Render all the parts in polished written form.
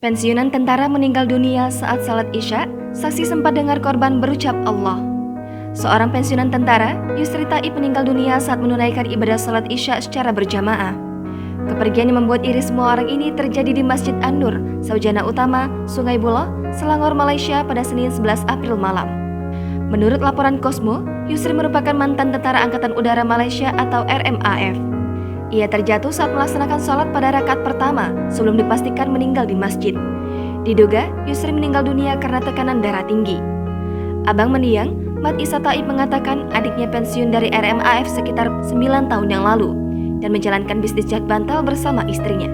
Pensiunan tentara meninggal dunia saat salat Isya, saksi sempat dengar korban berucap Allah. Seorang pensiunan tentara, Yusri Taib meninggal dunia saat menunaikan ibadah salat Isya secara berjamaah. Kepergian yang membuat iri semua orang ini terjadi di Masjid An-Nur, Saujana Utama, Sungai Buloh, Selangor, Malaysia pada Senin 11 April malam. Menurut laporan Cosmo, Yusri merupakan mantan tentara Angkatan Udara Malaysia atau RMAF. Ia terjatuh saat melaksanakan sholat pada rakaat pertama sebelum dipastikan meninggal di masjid. Diduga, Yusri meninggal dunia karena tekanan darah tinggi. Abang mendiang, Mat Isa Taib mengatakan adiknya pensiun dari RMAF sekitar 9 tahun yang lalu dan menjalankan bisnis jat bantal bersama istrinya.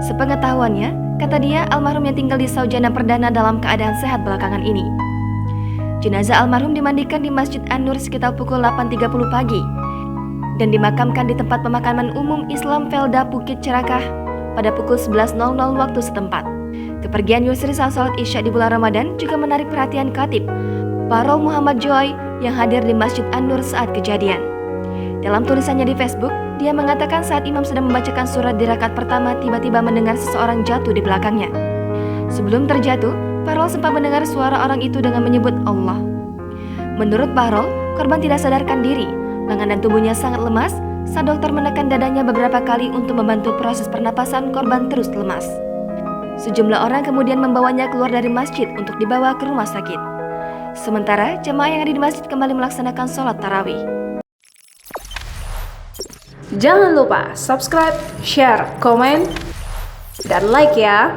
Sepengetahuannya, kata dia, almarhum yang tinggal di Saujana Perdana dalam keadaan sehat belakangan ini. Jenazah almarhum dimandikan di Masjid An-Nur sekitar pukul 8.30 pagi dan dimakamkan di tempat pemakaman umum Islam Felda Bukit Cerakah pada pukul 11.00 waktu setempat. Kepergian Yusri saat sholat Isya di bulan Ramadan juga menarik perhatian Khatib Parol Muhammad Joy yang hadir di Masjid An-Nur saat kejadian. Dalam tulisannya di Facebook, dia mengatakan saat imam sedang membacakan surat di rakaat pertama, tiba-tiba mendengar seseorang jatuh di belakangnya. Sebelum terjatuh, Parol sempat mendengar suara orang itu dengan menyebut Allah. Menurut Parol, korban tidak sadarkan diri. Lengan dan tubuhnya sangat lemas, saat dokter menekan dadanya beberapa kali untuk membantu proses pernapasan, korban terus lemas. Sejumlah orang kemudian membawanya keluar dari masjid untuk dibawa ke rumah sakit. Sementara, jemaah yang ada di masjid kembali melaksanakan sholat tarawih. Jangan lupa subscribe, share, komen, dan like ya!